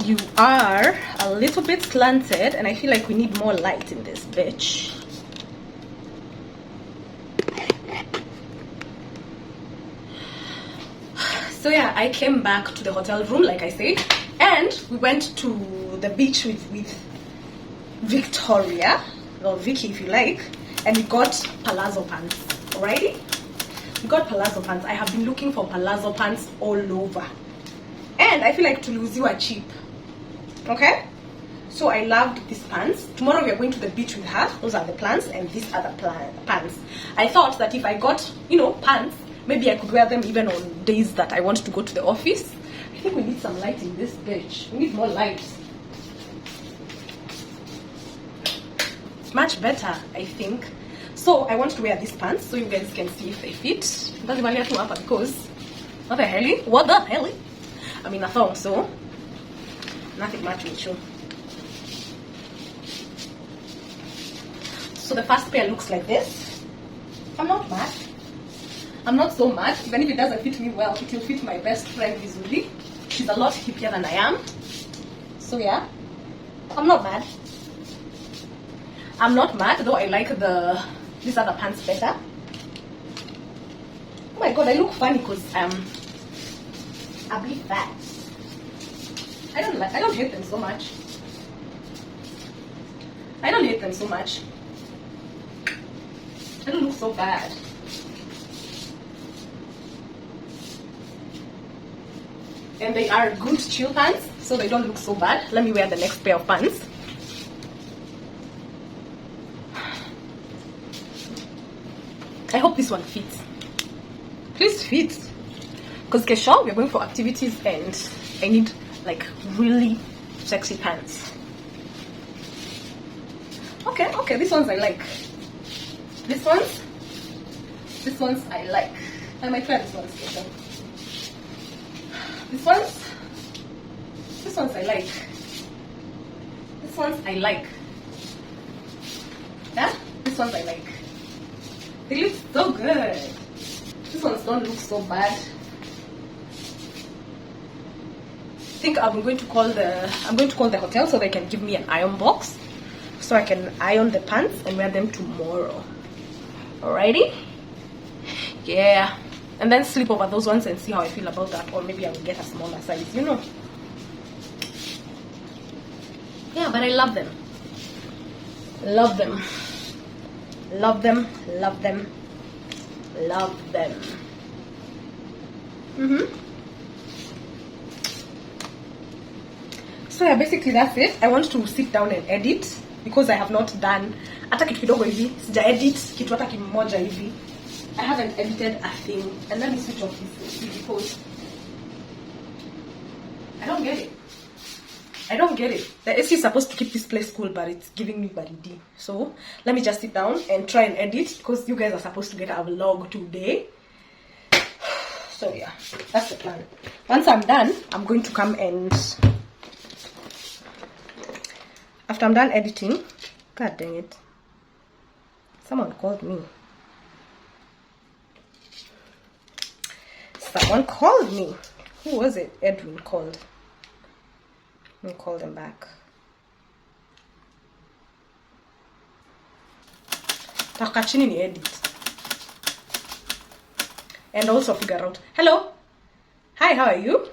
You are a little bit slanted, and I feel like we need more light in this bitch. So yeah, I came back to the hotel room, like I said, and we went to the beach with Victoria, or Vicky if you like, and we got palazzo pants. Alrighty? We got palazzo pants. I have been looking for palazzo pants all over, and I feel like Toulouse are cheap. Okay? So I loved these pants. Tomorrow we are going to the beach with her. Those are the plans, and these are the pants. I thought that if I got, pants, maybe I could wear them even on days that I want to go to the office. I think we need some light in this bitch. We need more light. Much better, I think. So I want to wear these pants so you guys can see if they fit. Because what the hell? I'm in a thong, so nothing much will show. So the first pair looks like this. I'm not mad. I'm not so mad. Even if it doesn't fit me well, it will fit my best friend Vizuri. She's a lot hippier than I am. So yeah, I'm not mad. I'm not mad, though I like these other pants better. Oh my god, I look funny because I'm a bit fat. I don't hate them so much. I don't hate them so much. I don't look so bad. And they are good chill pants, so they don't look so bad. Let me wear the next pair of pants. I hope this one fits. Please fit. Because Kesha, we're going for activities and I need like really sexy pants. Okay, these ones I like. These ones I like. I might wear these ones, Kesha. These ones I like. These ones I like. Yeah? These ones I like. They look so good. These ones don't look so bad. I think I'm going to call the hotel so they can give me an iron box so I can iron the pants and wear them tomorrow. Alrighty? Yeah. And then sleep over those ones and see how I feel about that, or maybe I will get a smaller size, Yeah, but I love them. Love them. Love them, love them, love them. So yeah, basically that's it. I want to sit down and edit because I have not done hata kitu kidogo hivi. Sija edit kitu hata kimoja hivi. I haven't edited a thing. And let me switch off this because I don't get it. The AC is supposed to keep this place cool, but it's giving me baridi. So let me just sit down and try and edit because you guys are supposed to get a vlog today. So yeah, that's the plan. Once I'm done, I'm going to come and after I'm done editing, god dang it, someone called me. Who was it? Edwin called. Let me call them back. Takachini ni edit. And also figure out. Hello? Hi, how are you?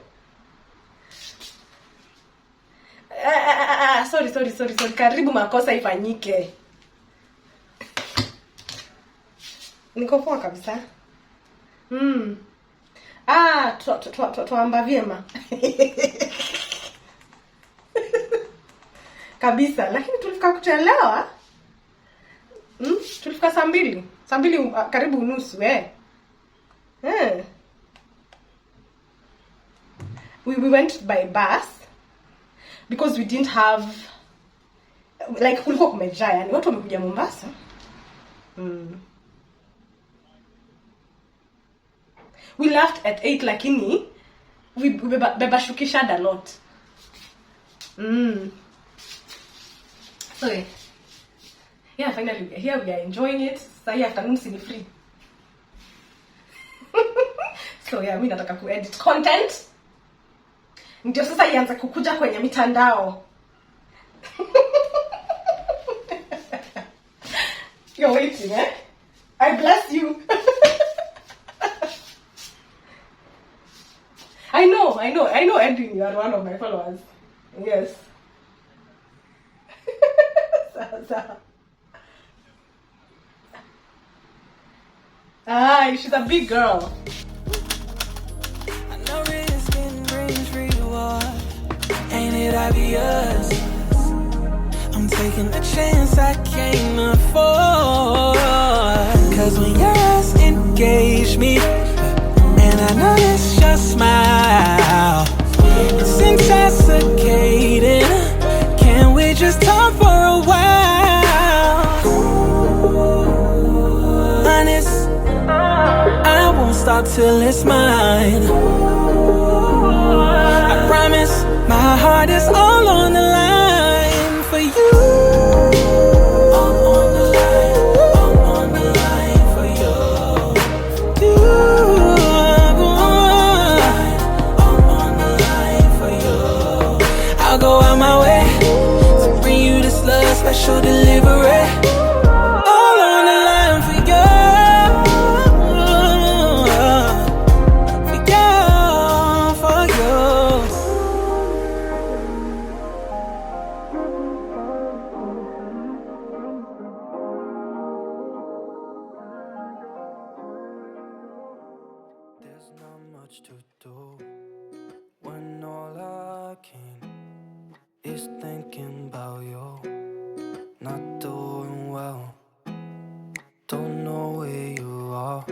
Sorry. Karibu makosa ifanyike. Niko poa kabisa. Tuamba vyema. Kabisa, lakini tulifika kuchelewa. Tulifika saa mbili karibu unusu we went by bus because we didn't have like kulikuwa kumejaa, yani watu wamekuja Mombasa. We left at 8 lakini we bebashukisha a lot. So yeah, finally we are here, we are enjoying it. Sahi afternoon sini free. So yeah, mimi nataka ku edit content. ndio sasa ianze kukuja kwenye mitandao. You're waiting, eh? I bless you. I know, Edwin, you are one of my followers. Yes. She's a big girl. I know risking brings reward. Ain't it obvious? I'm taking a chance I can't afford. Cause when your eyes engage me, and I notice your smile, it's intoxicating. Can we just talk for a while? Honest, I won't stop till it's mine. I promise my heart is all on the line for you. All on the line, all on the line for you. All on the line for you. I'll go out my way to bring you this love, special delivery. All on the line for you. For you. There's not much to do when all I can is thinking about you. Not doing well, don't know where you are,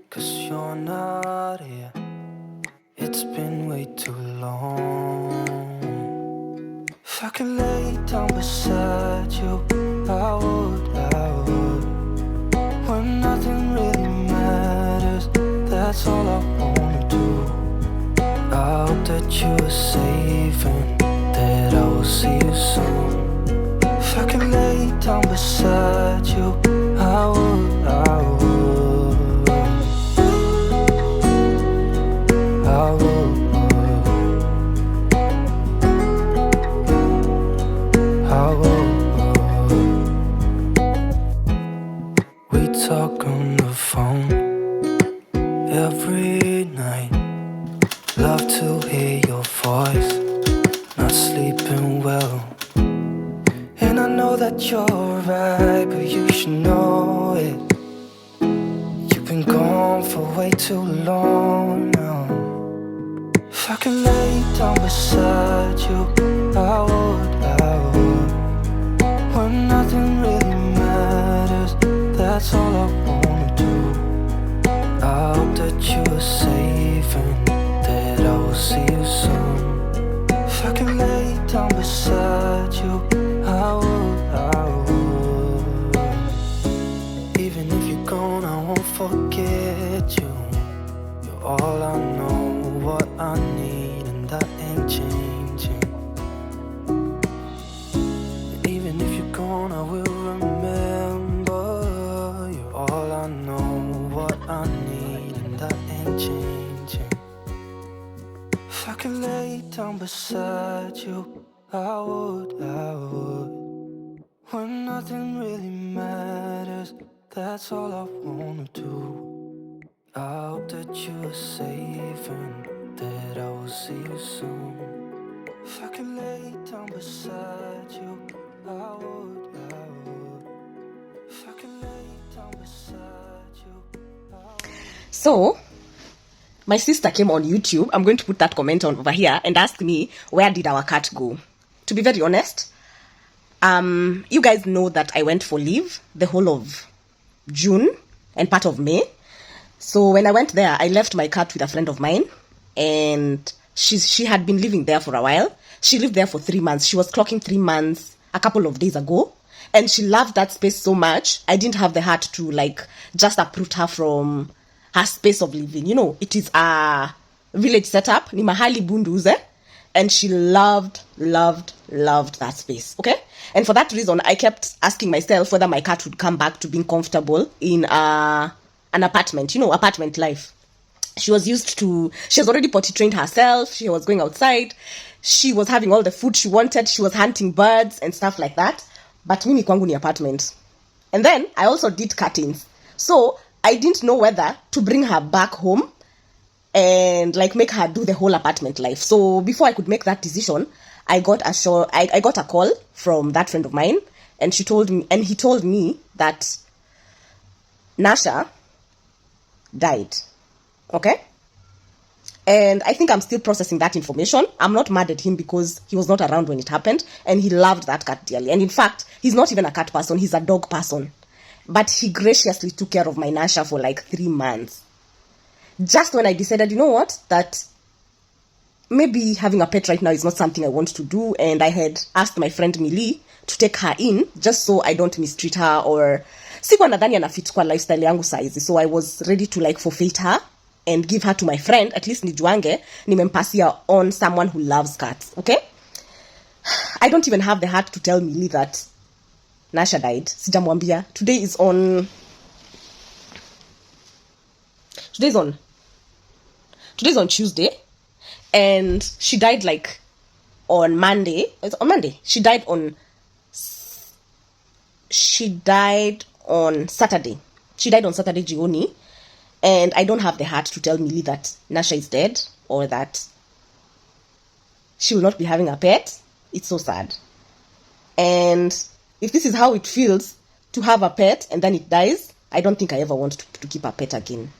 cause you're not here. It's been way too long. If I could lay down beside you, I would. When nothing really matters, that's all I wanna do. I hope that you are safe and that I will see you soon. If I could lay down beside you, I would. We talk on the phone every night. Love to hear your voice. Not sleeping well, and I know that you're right, but you should know it. You've been gone for way too long now. If I could lay down beside you, I would. When nothing really matters, that's all I wanna do. I hope that you are safe and that I will see you soon. If I could lay down beside you, I would. Even if you're gone, I won't forget you. You're all I know, what I need, and that ain't changing. And even if you're gone, I will remember. You're all I know, what I need, and that ain't changing. If I could lay down beside you, I would. When nothing really matters, that's all I wanna do. I hope that you are safe and that I will see you soon. If I could lay down beside you, I would. If I could lay down beside you, I would. So, my sister came on YouTube. I'm going to put that comment on over here and asked me, where did our cat go? To be very honest, you guys know that I went for leave the whole of June and part of May. So when I went there, I left my cat with a friend of mine, and she had been living there for a while. She lived there for 3 months. She was clocking 3 months a couple of days ago, and she loved that space so much. I didn't have the heart to just uproot her from her space of living. You know, it is a village setup, ni mahali bunduze, and she loved that space. Okay, and for that reason, I kept asking myself whether my cat would come back to being comfortable in an apartment. You know, apartment life. She was already potty trained herself. She was going outside. She was having all the food she wanted. She was hunting birds and stuff like that. But mimi kwangu ni apartment. And then I also did curtains. So I didn't know whether to bring her back home and like make her do the whole apartment life. So before I could make that decision, I got a call from that friend of mine, and he told me that Nasha died. Okay? And I think I'm still processing that information. I'm not mad at him because he was not around when it happened, and he loved that cat dearly. And in fact, he's not even a cat person, he's a dog person. But he graciously took care of my Nasha for like 3 months. Just when I decided, you know what, that maybe having a pet right now is not something I want to do, and I had asked my friend Millie to take her in just so I don't mistreat her, or sikuwa nadhani anafit kwa lifestyle yangu size, so I was ready to like forfeit her and give her to my friend, at least nijuange nimempasia on someone who loves cats. Okay, I don't even have the heart to tell Millie that Nasha died. Sijamwambia. Today's on Tuesday, and she died like on Monday. It's on Monday. She died on Saturday. She died on Saturday, jioni. And I don't have the heart to tell Millie that Nasha is dead, or that she will not be having a pet. It's so sad. And if this is how it feels to have a pet and then it dies, I don't think I ever want to keep a pet again.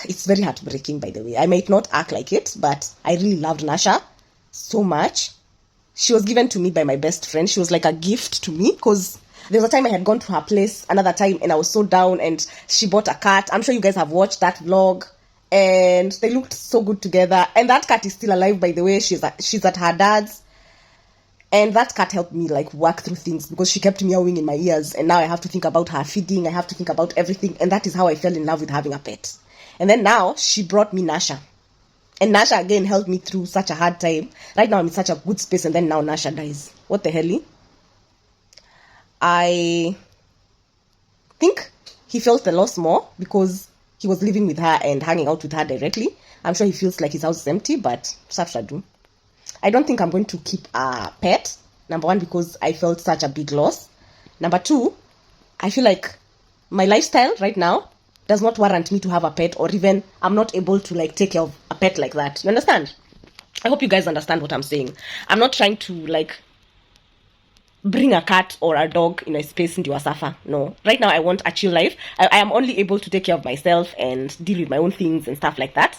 It's very heartbreaking, by the way. I might not act like it, but I really loved Nasha so much. She was given to me by my best friend. She was like a gift to me, because there was a time I had gone to her place another time and I was so down, and she bought a cat. I'm sure you guys have watched that vlog, and they looked so good together. And that cat is still alive, by the way. She's at her dad's. And that cat helped me like work through things, because she kept meowing in my ears, and now I have to think about her feeding. I have to think about everything, and that is how I fell in love with having a pet. And then now she brought me Nasha, and Nasha again helped me through such a hard time. Right now I'm in such a good space, and then now Nasha dies. What the hell? I think he felt the loss more because he was living with her and hanging out with her directly. I'm sure he feels like his house is empty, but such should do. I don't think I'm going to keep a pet. Number one, because I felt such a big loss. Number two, I feel like my lifestyle right now does not warrant me to have a pet, or even I'm not able to like take care of a pet like that. You understand? I hope you guys understand what I'm saying. I'm not trying to like bring a cat or a dog in a space into a suffer. No. Right now I want a chill life. I am only able to take care of myself and deal with my own things and stuff like that.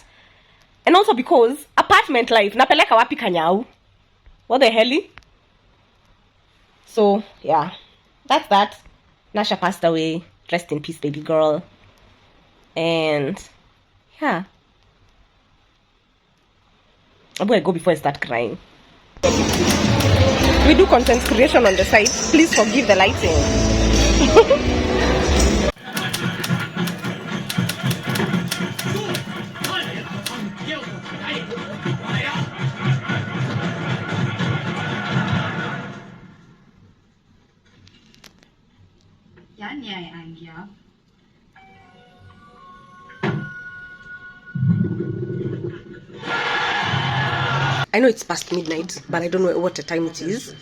And also because apartment life, napeleka wapi kanyau? What the hell? So yeah, that's that. Nasha passed away. Rest in peace, baby girl. And yeah, I'm gonna go before I start crying. We do content creation on the side. Please forgive the lighting. I know it's past midnight, but I don't know what the time it is,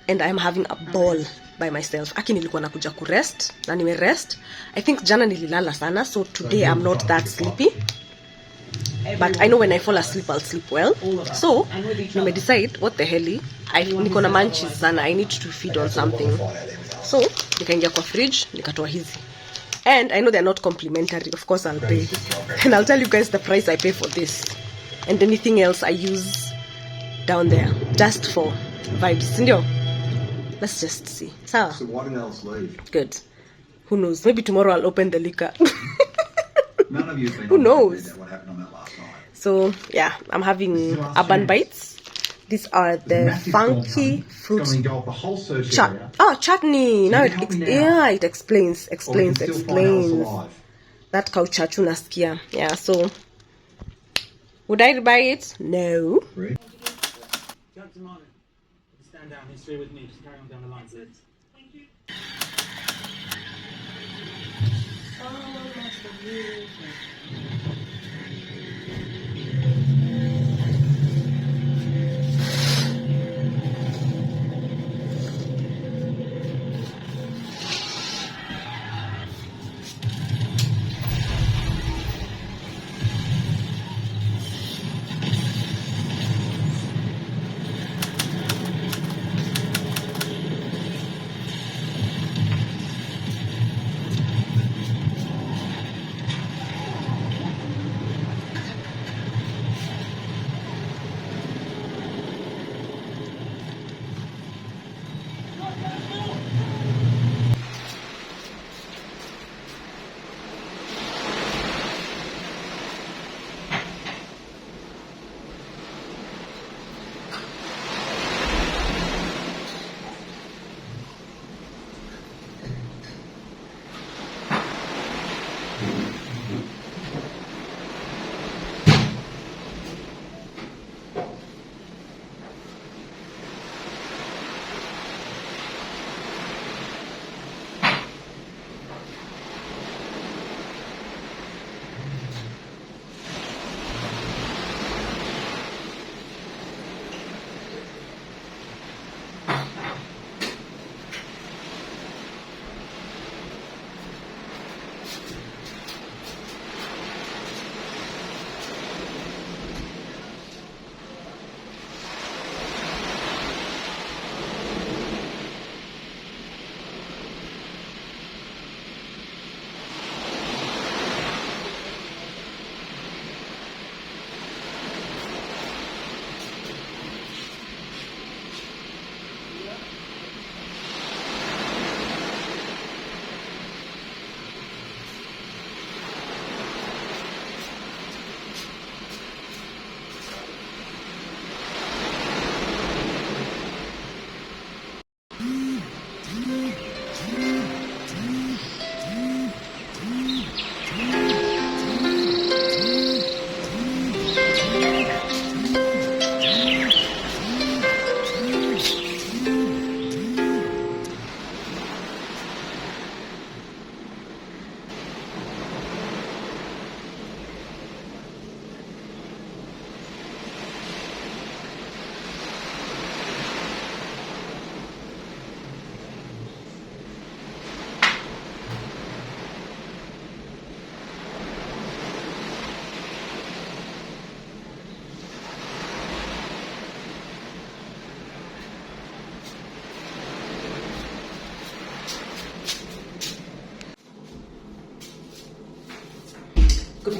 and I'm having a ball by myself. Aki nilikuwa nakuja kurest, na nimerest. I think jana nililala sana, so today I'm not that sleepy. But I know when I fall asleep, I'll sleep well. So, nime decide, what the hell, niko na munchies sana, I need to feed on something. So, nikaingia kwa fridge, nikatoa hizi. And I know they're not complimentary, of course I'll pay. And I'll tell you guys the price I pay for this. And anything else I use down there, just for vibes. Sindio? Let's just see. So watermelons leave. Good. Who knows? Maybe tomorrow I'll open the liquor. None of you have been Who knows? What happened on that last night? So yeah, I'm having urban bites. These are the funky fruit chutney. Now it explains. That cow chachu nasikia. Yeah, so would I buy it? No. Stand down, history with me, just carry on down the line. Thank you.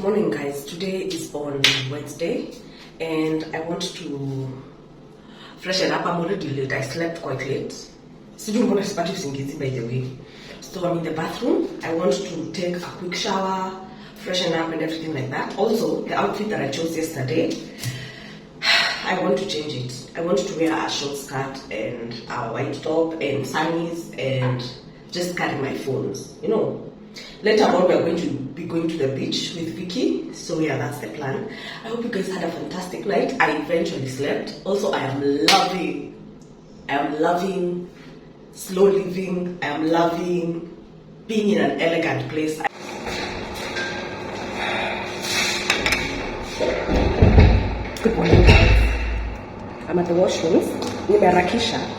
Good morning, guys. Today is on Wednesday and I want to freshen up. I'm already late. I slept quite late. Sijui mbona sipati usingizi, by the way. So I'm in the bathroom. I want to take a quick shower, freshen up and everything like that. Also, the outfit that I chose yesterday, I want to change it. I want to wear a short skirt and a white top and sunnies and just carry my phones, you know. Later on, we are going to be going to the beach with Vicky. So yeah, that's the plan. I hope you guys had a fantastic night. I eventually slept. Also, I am loving slow living. I am loving being in an elegant place. Good morning, guys. I'm at the washrooms. Nimeharakisha.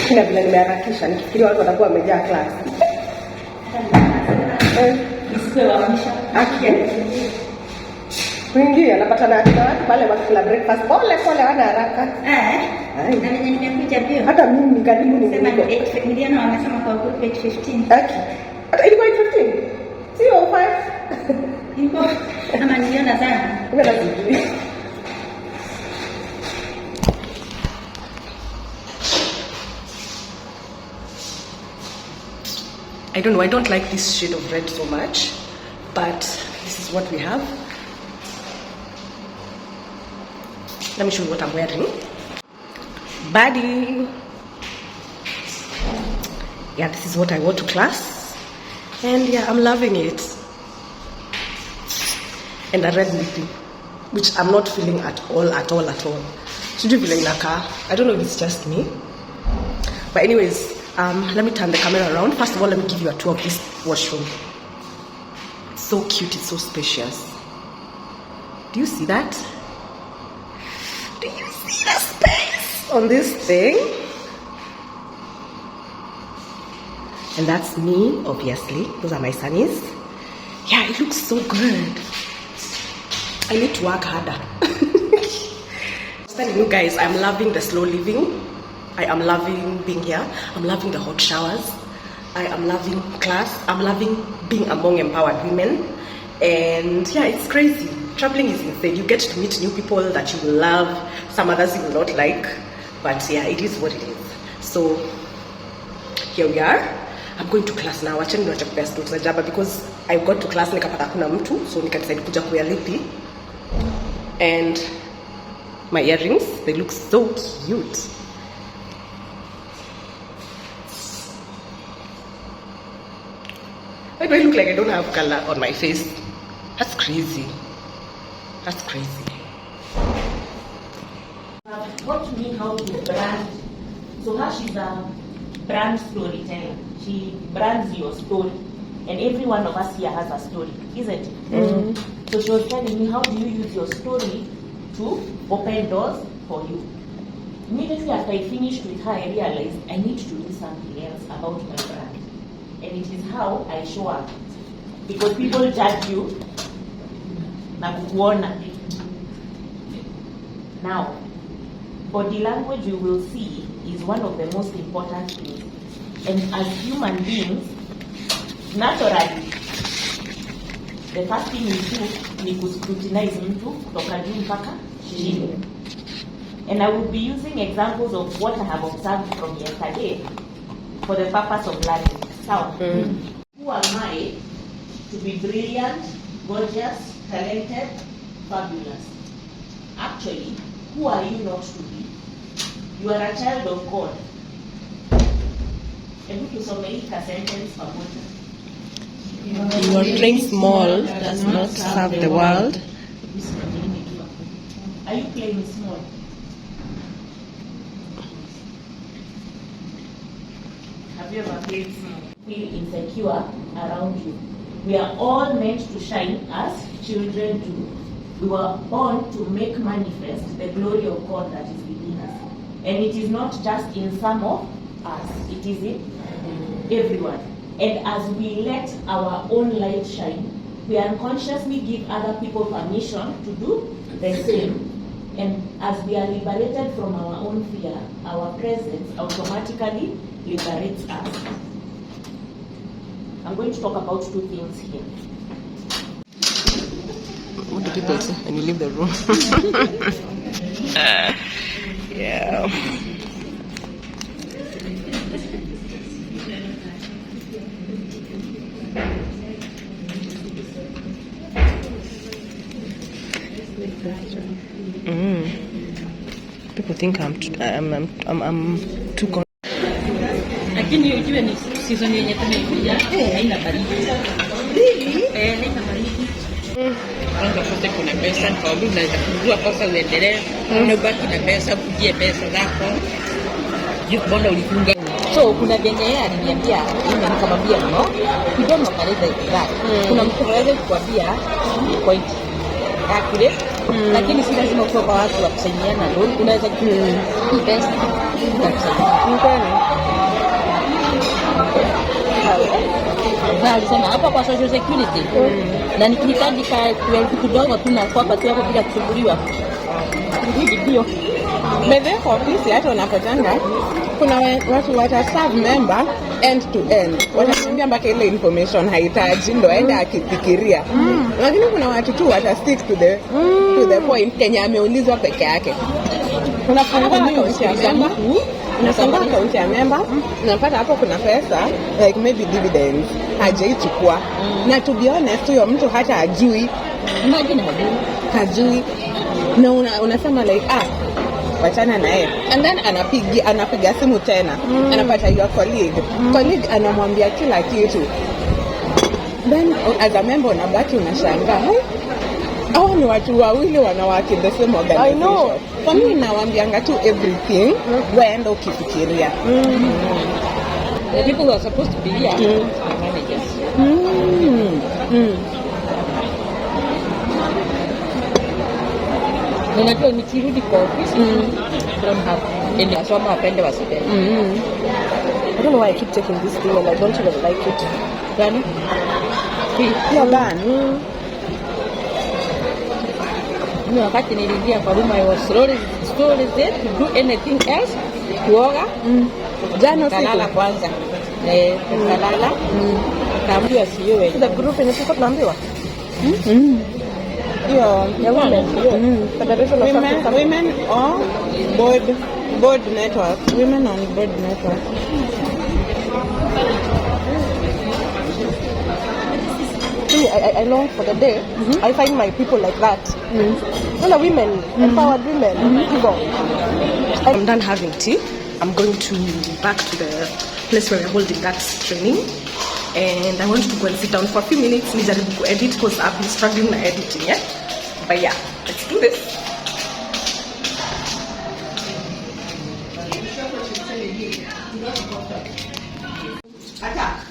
Kila vile nimeharakisha nikifikiri watu watakuwa wamejaa class. Kuingia napata na watu pale wakila breakfast pole wana haraka. Na mimi nimekuja bio. Hata mimi karibu nimekuja. Sema niliona wamesema kwa group 8:15. Hata ilikuwa 8:15. Sio 5. Ilikuwa ama niliona sana. Wewe I don't know, I don't like this shade of red so much, but this is what we have. Let me show you what I'm wearing. Buddy. Yeah, this is what I wore to class. And yeah, I'm loving it. And a red lipstick, which I'm not feeling at all. Should you be like Naka? I don't know if it's just me. But anyways, let me turn the camera around. First of all, let me give you a tour of this washroom. It's so cute, it's so spacious. Do you see that? Do you see the space on this thing? And that's me, obviously. Those are my sunnies. Yeah, it looks so good. I need to work harder. Telling you guys, I'm loving the slow living. I am loving being here. I'm loving the hot showers. I am loving class. I'm loving being among empowered women. And yeah, it's crazy. Traveling is insane. You get to meet new people that you will love. Some others you will not like. But yeah, it is what it is. So here we are. I'm going to class now. Actually, not a best notes jaba because I got to class nikapata kuna mtu, so nikadecide kuja kuya lipi. And my earrings, they look so cute. Why do I look like I don't have color on my face? That's crazy. That's crazy. Taught me how to brand. So her, she's a brand storyteller. She brands your story. And every one of us here has a story, isn't it? Mm-hmm. So she was telling me, how do you use your story to open doors for you? Immediately after I finished with her, I realized I need to do something else about my brand. And it is how I show up. Because people judge you na kukuona. Now, body language, you will see, is one of the most important things. And as human beings, naturally, the first thing we do ni kuscrutinize mtu kutoka juu mpaka chini. And I will be using examples of what I have observed from yesterday for the purpose of learning. Sawa. Who am I to be brilliant, gorgeous, talented, fabulous? Actually, who are you not to be? You are a child of God. Hebu tusome hii ka sentence pamoja. Your playing small does not serve the world. Are you playing small? Have you ever played small? Feel insecure around you. We are all meant to shine as children do. We were born to make manifest the glory of God that is within us. And it is not just in some of us, it is in everyone. And as we let our own light shine, we unconsciously give other people permission to do the same. And as we are liberated from our own fear, our presence automatically liberates us. I'm going to talk about two things here. What do people say when you leave the room? Yeah. People think I'm too Lakini ujue ni season yenye tumekuja haina baridi. Really? Haina baridi. kwanza kote kuna pesa kwa sababu unaweza kujua kosa uendelee na ubaki na pesa kujie pesa zako. Mbona ulifunga? So kuna venye yeye aliniambia mimi nikamwambia no, we don't operate like that. Kuna mtu anaweza kukwambia point accurate, lakini si lazima uwe kwa watu wa kusaidiana ndio unaweza hii pesa kusaidia. Alisema hapa kwa social security na nikihitaji kidogo tu na kwa tu hapo bila kusumbuliwa. Ndio. Mbele kwa ofisi hata unapotanga kuna watu wataserve member end to end. Watakwambia mpaka ile information haitaji ndo aende akifikiria. Lakini kuna watu tu watastick to the point Kenya ameulizwa peke yake. Unafungua account ya member, unafungua account ya member, unapata hapo kuna pesa like maybe dividends hajaichukua. Na to be honest huyo mtu hata hajui. Imagine hajui. Na unasema like wachana na yeye. And then anapiga simu tena. Anapata your colleague anamwambia kila kitu. Then as a member unabaki unashangaa. Hao ni watu wawili wanawake the same organization. I know. Kwa mimi nawaambianga tu everything waenda ukifikiria. The people who are supposed to be here are managers. Unajua nikirudi kwa ofisi don't have any asoma apende wasipende. I don't know why I keep taking this thing and I don't even like it. Gani? You're done. Mimi wakati niliingia kwa room I was slowly there to do anything else. Kuoga. Jana kalala kwanza. Kalala. Kaambiwa siwe. The group ni tuko tunaambiwa. Yeah, women on board network. Women on board network. I long for the day I find my people like that. The women, empowered women. I'm done having tea. I'm going back to the place where we're holding that training. And I want to go and sit down for a few minutes. Nijaribu ku edit because I've been struggling with editing, yeah? But yeah, let's do this. Attack.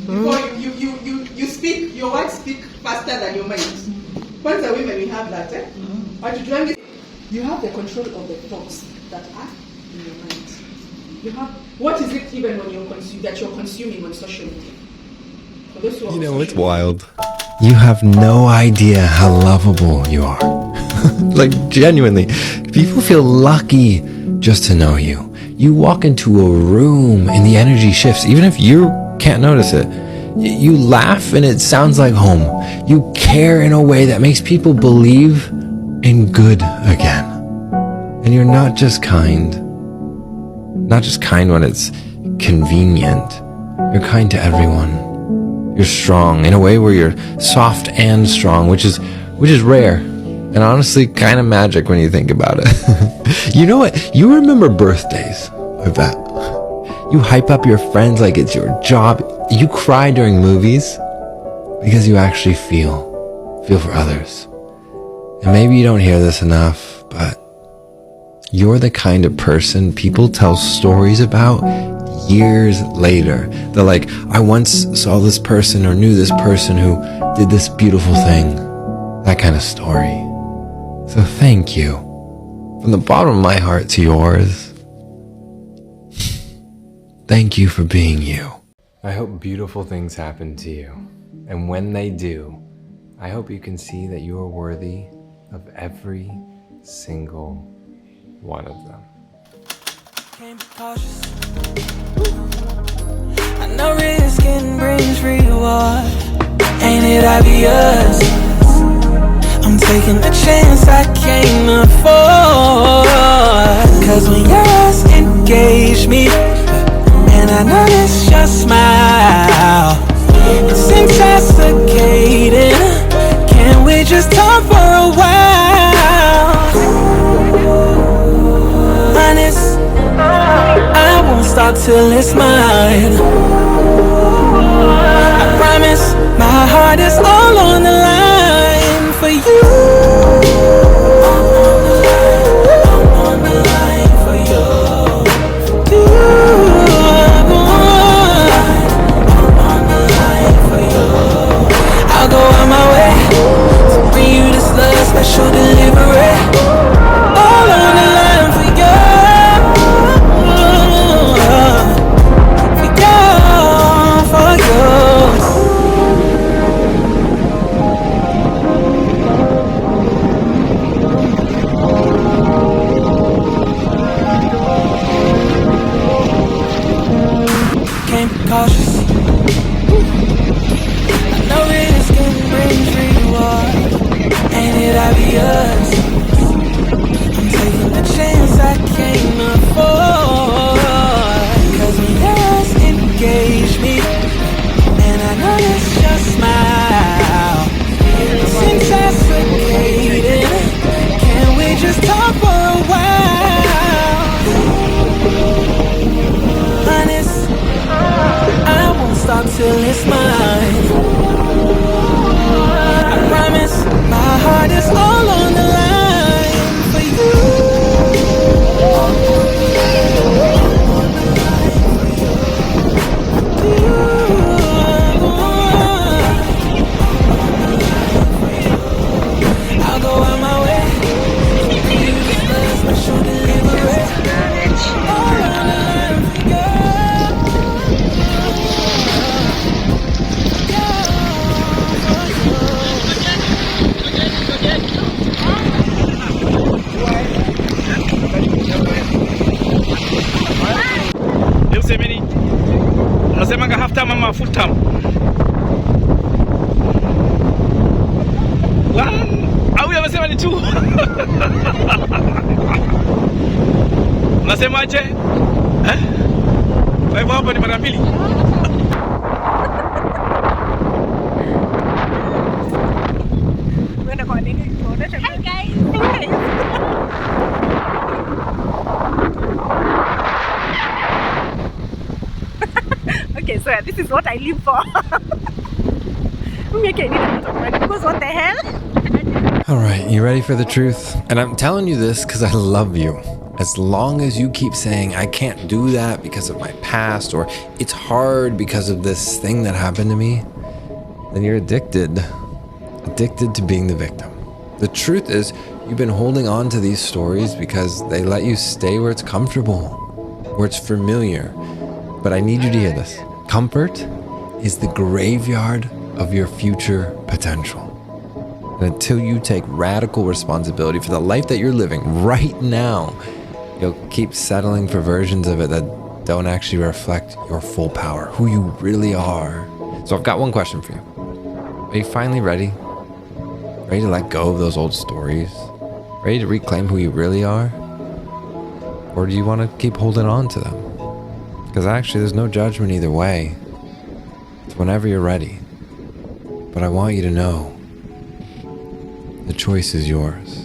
Before you speak, your words speak faster than your mind. Once the women we have that, you have the control of the thoughts that are in your mind. You have what is it even when you're consuming on social media? You know, it's wild. You have no idea how lovable you are. Like, genuinely, people feel lucky just to know you. You walk into a room and the energy shifts, even if you can't notice it. You laugh and it sounds like home. You care in a way that makes people believe in good again. And you're not just kind when it's convenient. You're kind to everyone. You're strong in a way where you're soft and strong, which is rare. And honestly, kind of magic when you think about it. You know what? You remember birthdays, I bet. You hype up your friends like it's your job. You cry during movies because you actually feel for others. And maybe you don't hear this enough, but you're the kind of person people tell stories about years later. They're like, I once saw this person or knew this person who did this beautiful thing. That kind of story. So thank you. From the bottom of my heart to yours. Thank you for being you. I hope beautiful things happen to you. And when they do, I hope you can see that you are worthy of every single one of them. Can't be cautious. I know risking brings reward. Ain't it obvious? I'm taking a chance I can't afford. Cause when your eyes engage me, and I notice your smile, it's intoxicating. Can we just talk for a while? Honest, I won't stop till it's mine. I promise my heart is all on the line for you. I'm on the line for you. I'm on the line for you. I'll go on my way to bring you this love, special delivery. All on the line for you. For you. Can't be cautious. I know risking brings reward. Ain't it obvious? I'm taking a chance I can't afford. Cause when your eyes engage me, and I notice your smile, it's intoxicating. Can we just talk for a while? Honest, I won't stop till it's mine. I promise my heart is all on the line for you. I'll go on my way. You just love special delivery. All on the line for you. Yosemite. Unasema half time ama full time? Au amesema ni tu. Unasemaje? Kwa hivyo hapo ni mara mbili. Hi guys. Okay, so this is what I live for. Okay, because what the hell? Alright, you ready for the truth? And I'm telling you this because I love you. As long as you keep saying, I can't do that because of my past, or it's hard because of this thing that happened to me, then you're addicted. Addicted to being the victim. The truth is, you've been holding on to these stories because they let you stay where it's comfortable, where it's familiar. But I need you to hear this. Comfort is the graveyard of your future potential. And until you take radical responsibility for the life that you're living right now, you'll keep settling for versions of it that don't actually reflect your full power, who you really are. So I've got one question for you. Are you finally ready? Ready to let go of those old stories? Ready to reclaim who you really are? Or do you want to keep holding on to them? Because actually, there's no judgment either way. It's whenever you're ready. But I want you to know the choice is yours.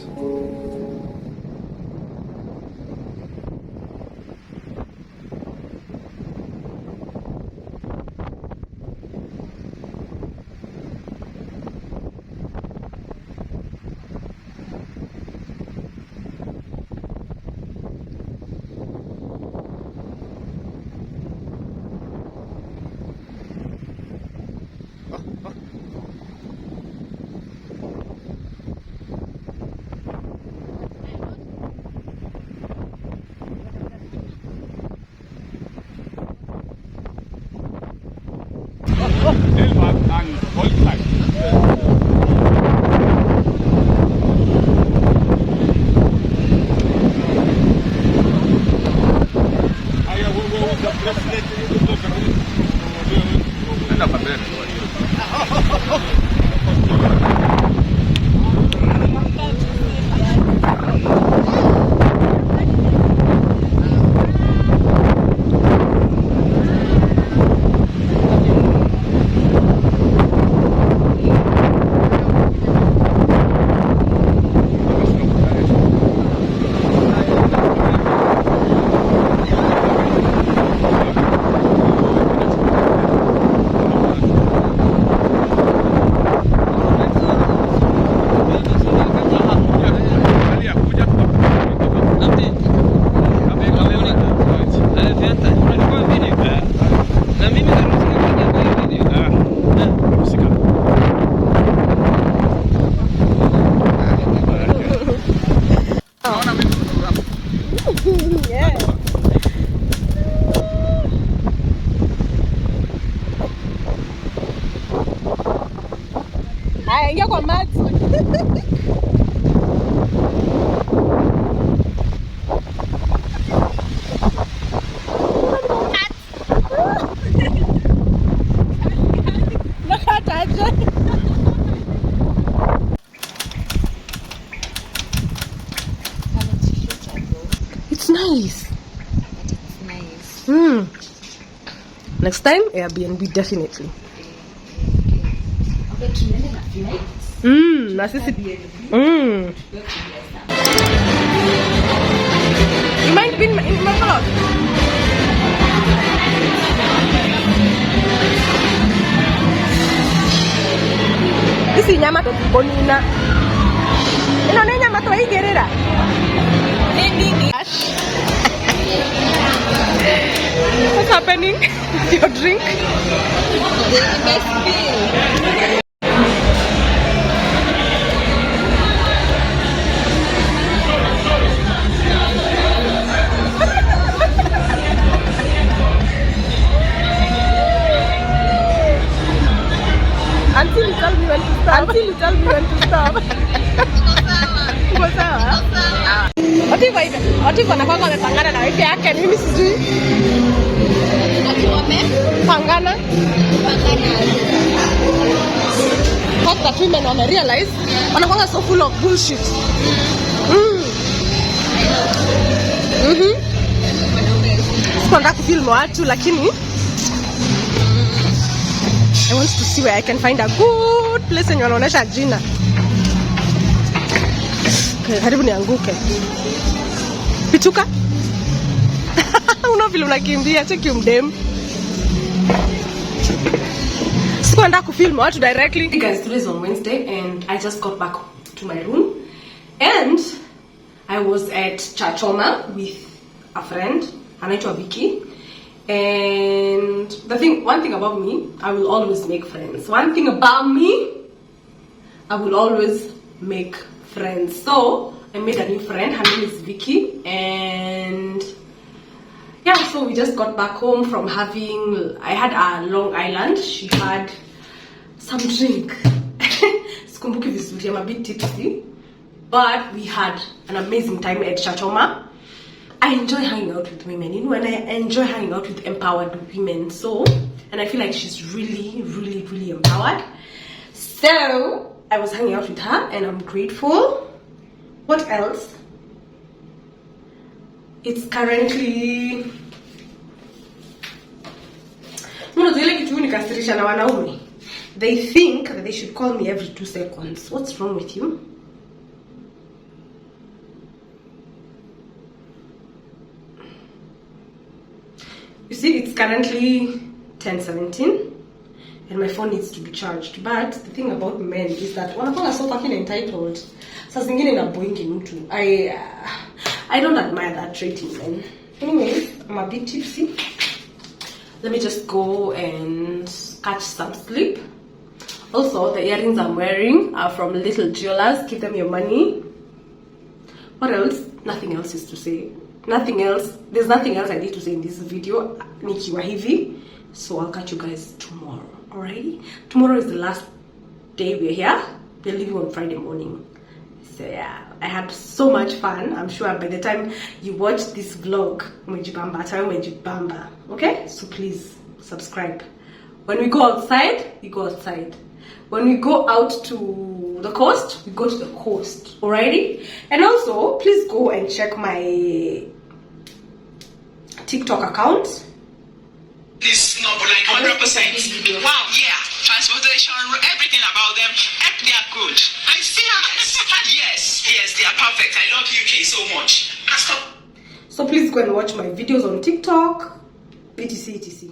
Ingia kwa maji. It's nice. Next time, Airbnb definitely. Na sisi. You mind being in my vlog? This is nyama to bonina. Ino ne nyama to igerera. What's happening? Your drink? Until you tell me when to stop. Until you tell me when to stop. Uko sawa? Otiko anakuwa amepangana na wifi yake, mimi sijui. Pangana. How that women wame realize wanakuwa so full of bullshit. Sikuanza kufilm watu lakini I want to see where I can find a good place yenye wanaonesha jina. Karibu nianguke. Pituka. Una vile unakimbia cheki umdem. Sikuenda kufilm watu directly. Hey guys, today is on Wednesday and I just got back to my room and I was at Char with a friend, anaitwa Vicky. And one thing about me, I will always make friends. One thing about me, I will always make friends. So I made a new friend. Her name is Vicky, and yeah, so we just got back home from having. I had a Long Island. She had some drink. Sikumbuki vizuri, I'm a bit tipsy, but we had an amazing time at Char. I enjoy hanging out with women, you know, and I enjoy hanging out with empowered women. So, and I feel like she's really, really, really empowered. So, I was hanging out with her and I'm grateful. What else? It's currently Unajua ile kitu nikasirisha na wanaume. They think that they should call me every 2 seconds. What's wrong with you? You see, it's currently 10:17 and my phone needs to be charged. But the thing about men is that wanakuwa so fucking entitled. Saa zingine na boingi mtu. I don't admire that trait in men. Anyways, I'm a bit tipsy. Let me just go and catch some sleep. Also, the earrings I'm wearing are from Little Jewelers. Give them your money. What else? Nothing else is to say. Nothing else. There's nothing else I need to say in this video. Nikiwa hivi. So I'll catch you guys tomorrow. Alright? Tomorrow is the last day we're here. We're leaving on Friday morning. So yeah, I had so much fun. I'm sure by the time you watch this vlog, umejibamba. Okay? So please subscribe. When we go outside, we go outside. When we go out to the coast, we go to the coast. Alrighty? And also, please go and check my TikTok account. This number like 100%. Wow, yeah. Transportation, everything about them, they are good. I see yes, they are perfect. I love UK so much. So please go and watch my videos on TikTok, etc.